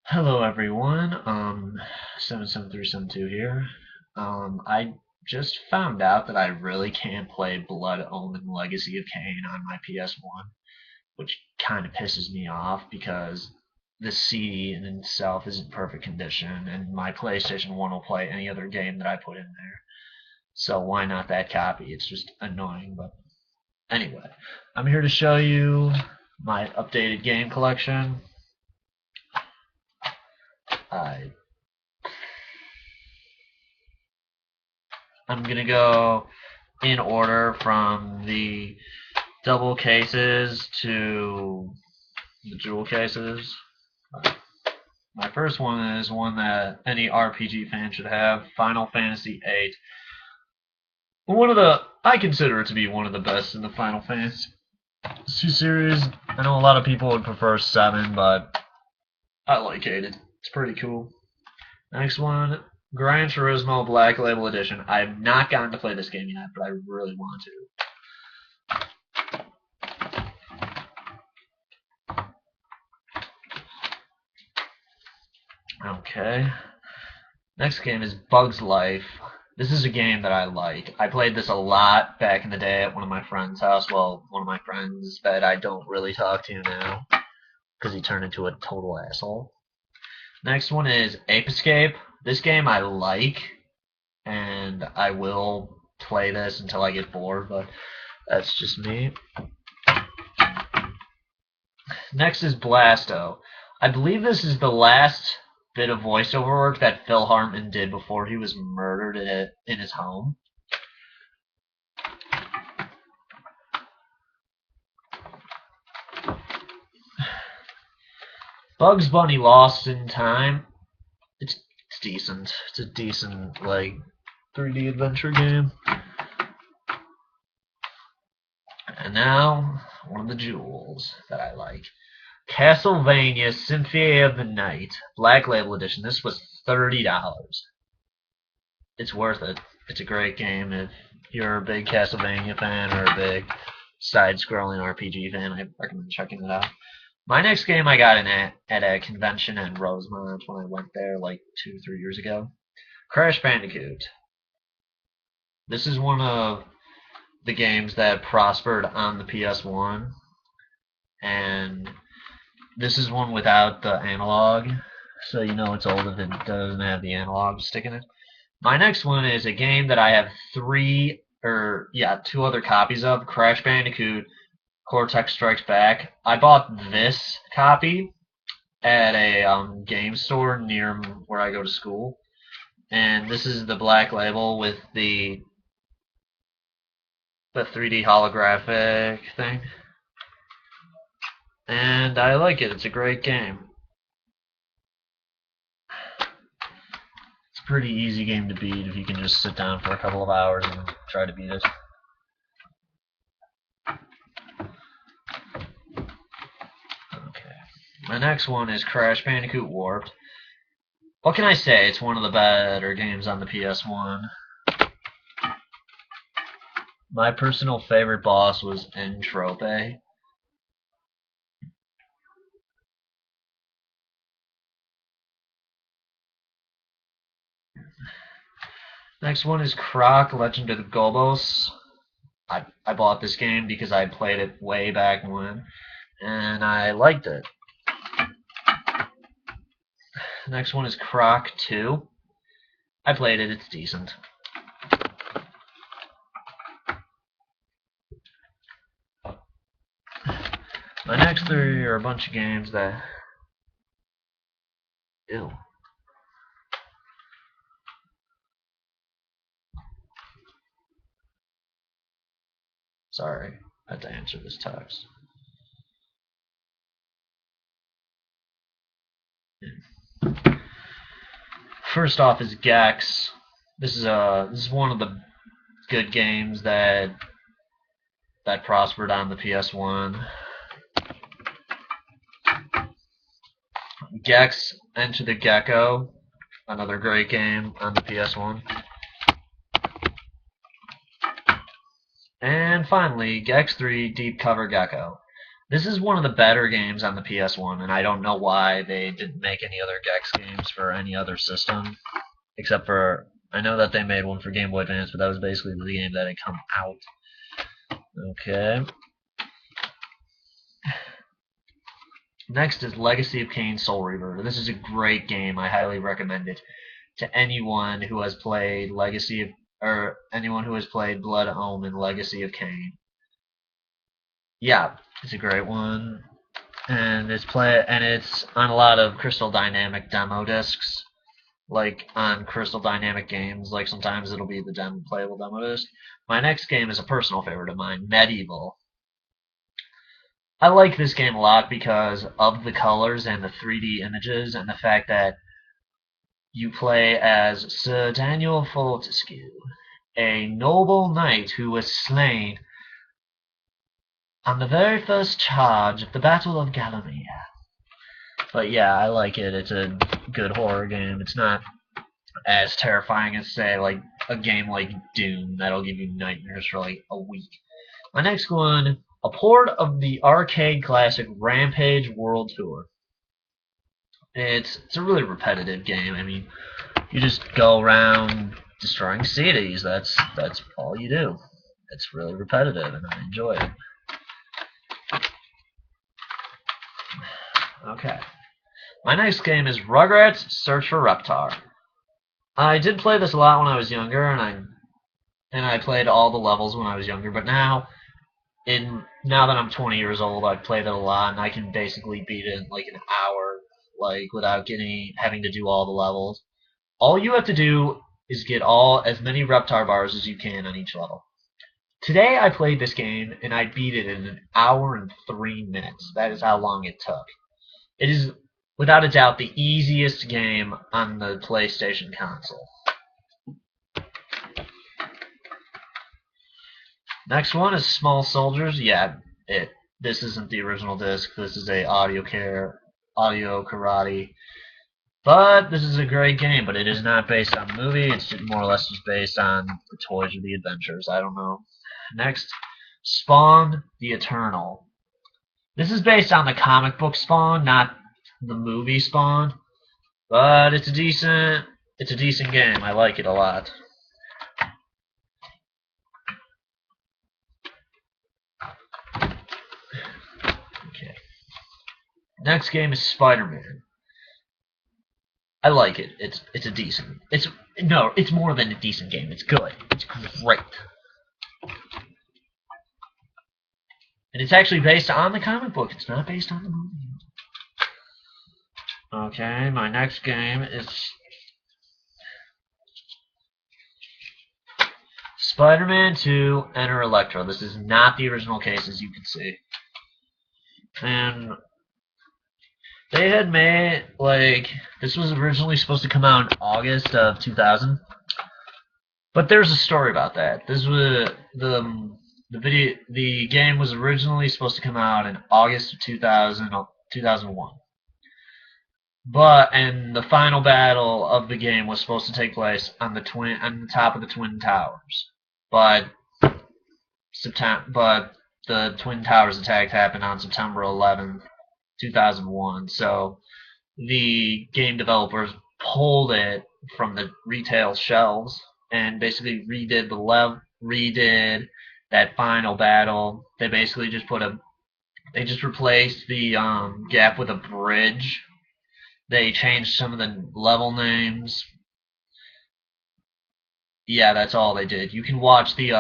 Hello everyone, 77372 here. I just found out that I really can't play Blood Omen Legacy of Kain on my PS1, which kind of pisses me off because the CD in itself is in perfect condition and my PlayStation 1 will play any other game that I put in there. So why not that copy? It's just annoying, but anyway, I'm here to show you my updated game collection. I I'm gonna go in order from the double cases to the jewel cases. My first one is one that any RPG fan should have, Final Fantasy VIII. I consider it to be one of the best in the Final Fantasy series. I know a lot of people would prefer 7, but I like 8. It's pretty cool. Next one, Gran Turismo Black Label Edition. I have not gotten to play this game yet, but I really want to. Okay. Next game is Bug's Life. This is a game that I like. I played this a lot back in the day at one of my friends' house. Well, one of my friends that I don't really talk to now because he turned into a total asshole. Next one is Ape Escape. This game I like, and I will play this until I get bored, but that's just me. Next is Blasto. I believe this is the last bit of voiceover work that Phil Hartman did before he was murdered in his home. Bugs Bunny Lost in Time. It's decent. It's a decent 3D adventure game. And now one of the jewels that I like. Castlevania Symphony of the Night Black Label Edition. This was $30. It's worth it. It's a great game if you're a big Castlevania fan or a big side-scrolling RPG fan. I recommend checking it out. My next game I got at a convention in Rosemont when I went there like 2-3 years ago. Crash Bandicoot. This is one of the games that prospered on the PS1, and this is one without the analog, so you know it's old if it doesn't have the analog stick in it. My next one is a game that I have two other copies of, Crash Bandicoot Cortex Strikes Back. I bought this copy at a game store near where I go to school, and this is the black label with the 3D holographic thing. And I like it. It's a great game. It's a pretty easy game to beat if you can just sit down for a couple of hours and try to beat it. Okay. My next one is Crash Bandicoot Warped. What can I say? It's one of the better games on the PS1. My personal favorite boss was Entrope. Next one is Croc Legend of the Gobos. I bought this game because I played it way back when, and I liked it. Next one is Croc 2. I played it, it's decent. My next three are a bunch of games that... Ew. Sorry, I had to answer this text. First off is Gex. This is one of the good games that prospered on the PS1. Gex Enter the Gecko, another great game on the PS1. And finally, Gex 3 Deep Cover Gecko. This is one of the better games on the PS1, and I don't know why they didn't make any other Gex games for any other system, except for, I know that they made one for Game Boy Advance, but that was basically the game that had come out. Okay. Next is Legacy of Kain Soul Reaver. This is a great game. I highly recommend it to anyone who has played or anyone who has played Blood Omen Legacy of Kain. Yeah, it's a great one. And it's on a lot of Crystal Dynamic demo discs. Like on Crystal Dynamic games, like sometimes it'll be the playable demo disc. My next game is a personal favorite of mine, Medieval. I like this game a lot because of the colors and the 3D images and the fact that you play as Sir Daniel Fortescue, a noble knight who was slain on the very first charge of the Battle of Gallowmere. But yeah, I like it. It's a good horror game. It's not as terrifying as, say, like a game like Doom that'll give you nightmares for like a week. My next one, a port of the arcade classic Rampage World Tour. It's a really repetitive game. I mean, you just go around destroying cities. That's all you do. It's really repetitive, and I enjoy it. Okay. My next game is Rugrats Search for Reptar. I did play this a lot when I was younger, and I played all the levels when I was younger, but now that I'm 20 years old, I've played it a lot, and I can basically beat it in like an hour, like without having to do all the levels. All you have to do is get as many Reptar bars as you can on each level. Today I played this game, and I beat it in an hour and 3 minutes. That is how long it took. It is, without a doubt, the easiest game on the PlayStation console. Next one is Small Soldiers. Yeah, this isn't the original disc. This is a audio karate. But this is a great game, but it is not based on the movie. It's more or less just based on the toys or the adventures. I don't know. Next, Spawn the Eternal. This is based on the comic book Spawn, not the movie Spawn. But it's a decent game. I like it a lot. Okay. Next game is Spider-Man. I like it. It's a decent. It's more than a decent game. It's good. It's great. And it's actually based on the comic book. It's not based on the movie. Okay, my next game is Spider-Man 2 Enter Electro. This is not the original case, as you can see. And they had made, this was originally supposed to come out in August of 2000. But there's a story about that. This was the game was originally supposed to come out in August of 2001. And the final battle of the game was supposed to take place on the top of the Twin Towers. But the Twin Towers attack happened on September 11th, 2001. So the game developers pulled it from the retail shelves and basically redid that final battle. They basically just replaced the gap with a bridge. They changed some of the level names. Yeah, that's all they did. You can watch the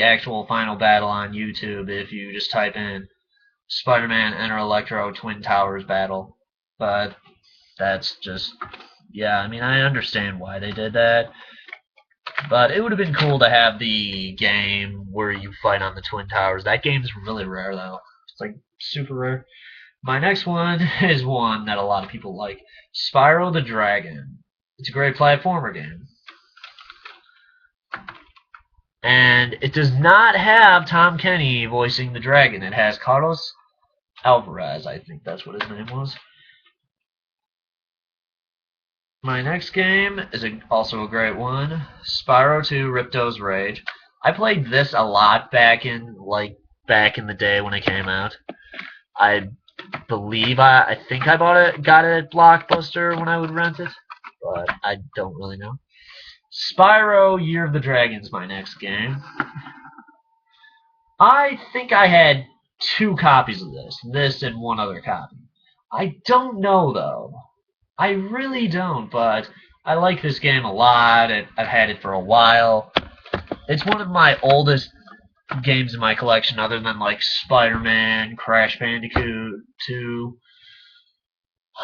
actual final battle on YouTube if you just type in Spider-Man Enter Electro Twin Towers battle. But that's just, yeah, I mean, I understand why they did that. But it would have been cool to have the game where you fight on the Twin Towers. That game's really rare, though. It's like super rare. My next one is one that a lot of people like. Spyro the Dragon. It's a great platformer game. And it does not have Tom Kenny voicing the dragon. It has Carlos Alvarez, I think that's what his name was. My next game is also a great one. Spyro 2 Ripto's Rage. I played this a lot back in, back in the day when it came out. I I think I got it at Blockbuster when I would rent it, but I don't really know. Spyro Year of the Dragon's my next game. I think I had 2 copies of this and one other copy. I don't know though. I really don't, but I like this game a lot. I've had it for a while. It's one of my oldest games in my collection, other than like Spider-Man, Crash Bandicoot 2,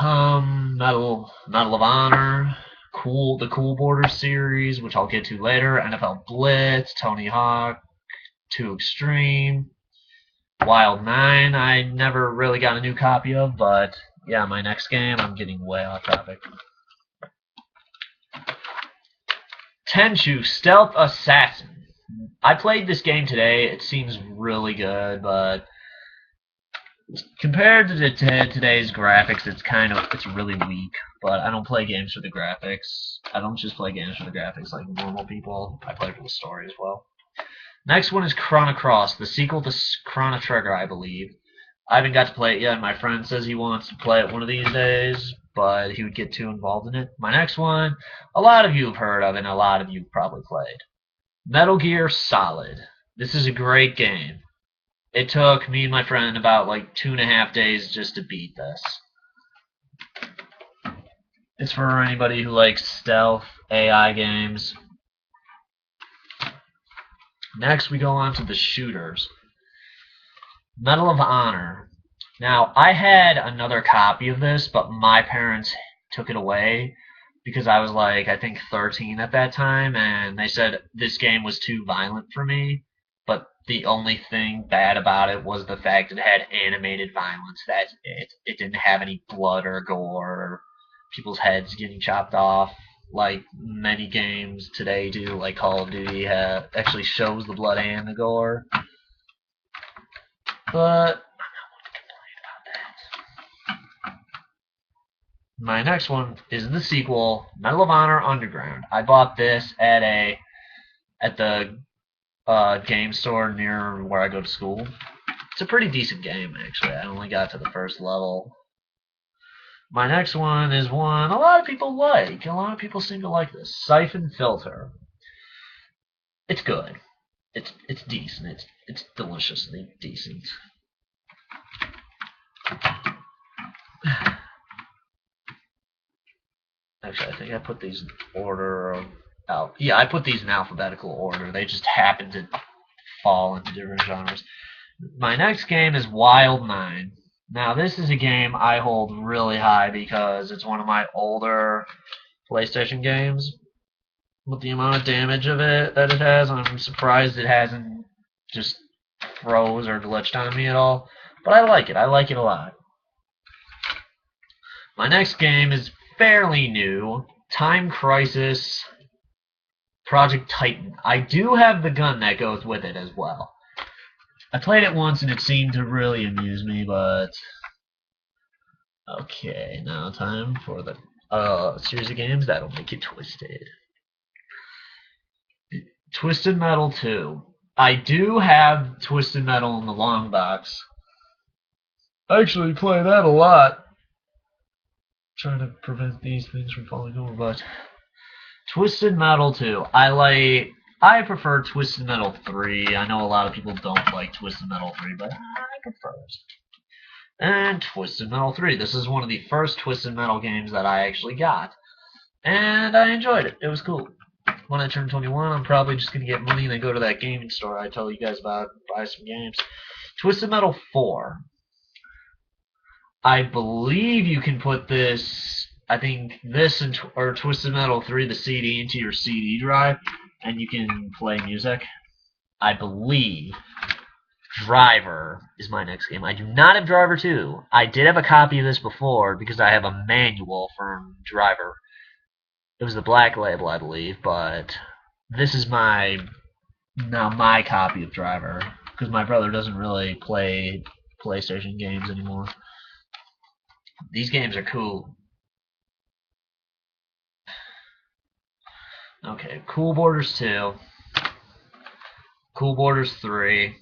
Medal of Honor, the Cool Border series, which I'll get to later, NFL Blitz, Tony Hawk, 2 Extreme, Wild 9. I never really got a new copy of, but yeah, my next game, I'm getting way off topic. Tenchu Stealth Assassin. I played this game today. It seems really good, but compared to today's graphics, it's really weak. But I don't play games for the graphics. I don't just play games for the graphics like normal people. I play for the story as well. Next one is Chrono Cross, the sequel to Chrono Trigger, I believe. I haven't got to play it yet. My friend says he wants to play it one of these days, but he would get too involved in it. My next one, a lot of you have heard of, and a lot of you have probably played. Metal Gear Solid. This is a great game. It took me and my friend about like 2.5 days just to beat this. It's for anybody who likes stealth AI games. Next, we go on to the shooters. Medal of Honor. Now, I had another copy of this, but my parents took it away because I was like, I think 13 at that time, and they said this game was too violent for me. But the only thing bad about it was the fact it had animated violence. That's it. It didn't have any blood or gore or people's heads getting chopped off like many games today do, like Call of Duty actually shows the blood and the gore. But my next one is the sequel, Medal of Honor Underground. I bought this at the game store near where I go to school. It's a pretty decent game, actually. I only got to the first level. My next one is one a lot of people like. A lot of people seem to like this. Siphon Filter. It's good. It's decent. It's deliciously decent. Actually, I think I put these in order out. Yeah, I put these in alphabetical order. They just happen to fall into different genres. My next game is Wild 9. Now, this is a game I hold really high because it's one of my older PlayStation games. With the amount of damage of it that it has, I'm surprised it hasn't just froze or glitched on me at all. But I like it. I like it a lot. My next game is fairly new. Time Crisis Project Titan. I do have the gun that goes with it as well. I played it once and it seemed to really amuse me, but okay, now time for the series of games that'll make you twisted. Twisted Metal 2. I do have Twisted Metal in the long box. I actually play that a lot. Trying to prevent these things from falling over, but Twisted Metal 2. I prefer Twisted Metal 3. I know a lot of people don't like Twisted Metal 3, but I prefer it. And Twisted Metal 3. This is one of the first Twisted Metal games that I actually got. And I enjoyed it. It was cool. When I turn 21, I'm probably just going to get money and then go to that gaming store I tell you guys about, buy some games. Twisted Metal 4. I believe you can put this, I think this or Twisted Metal 3, the CD, into your CD drive, and you can play music. I believe Driver is my next game. I do not have Driver 2. I did have a copy of this before because I have a manual from Driver. It was the Black Label, I believe, but this is my copy of Driver because my brother doesn't really play PlayStation games anymore. These games are cool. Okay, Cool Borders 2, Cool Borders 3,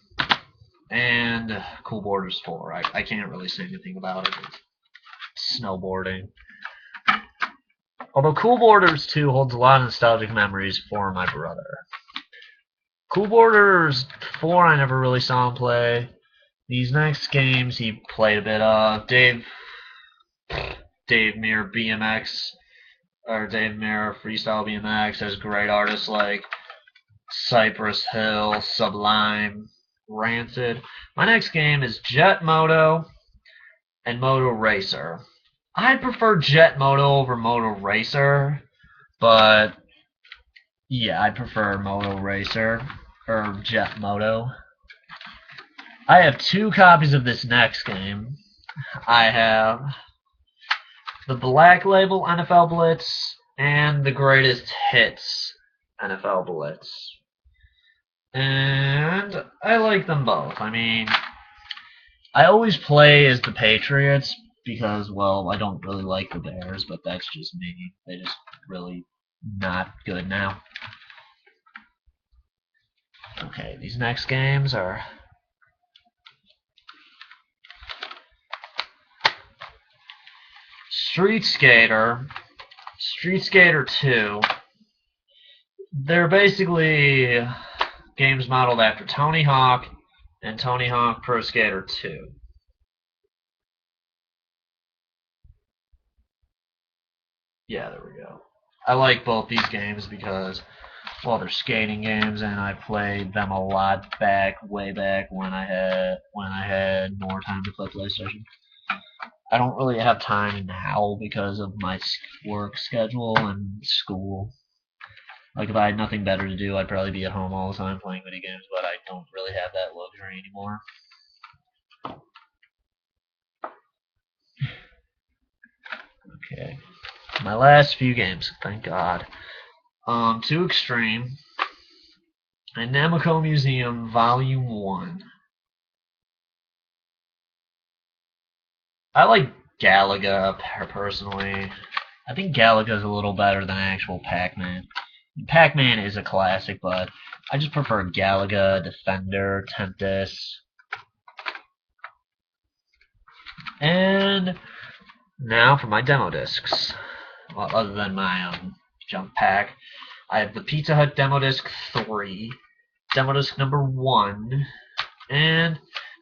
And Cool Borders 4. I can't really say anything about it. It's snowboarding. Although Cool Borders 2 holds a lot of nostalgic memories for my brother. Cool Borders 4 I never really saw him play. These next games he played a bit of. Dave Mirror BMX, or Dave Mirror Freestyle BMX. There's great artists like Cypress Hill, Sublime, Rancid. My next game is Jet Moto and Moto Racer. I prefer Jet Moto over Moto Racer, but yeah, I prefer Moto Racer or Jet Moto. I have 2 copies of this next game. I have the Black Label NFL Blitz and the Greatest Hits NFL Blitz. And I like them both. I mean, I always play as the Patriots because, well, I don't really like the Bears, but that's just me. They're just really not good now. Okay, these next games are Street Skater 2. They're basically games modeled after Tony Hawk and Tony Hawk Pro Skater 2. Yeah, there we go. I like both these games because, well, they're skating games, and I played them a lot way back when I had more time to play PlayStation. I don't really have time now because of my work schedule and school. Like, if I had nothing better to do, I'd probably be at home all the time playing video games, but I don't really have that luxury anymore. Okay. My last few games, thank God. 2 Extreme and Namco Museum Volume 1. I like Galaga personally. I think Galaga's a little better than actual Pac-Man. Pac-Man is a classic, but I just prefer Galaga, Defender, Tempest. And now for my demo discs. Well, other than my jump pack, I have the Pizza Hut Demo Disc 3, Demo Disc number 1, and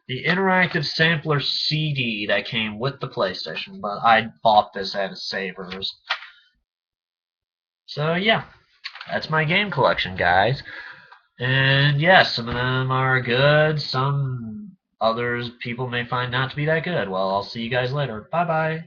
the interactive sampler CD that came with the PlayStation, but I bought this at a Savers. So yeah, that's my game collection, guys. And yes, some of them are good, some others people may find not to be that good. Well, I'll see you guys later. Bye-bye.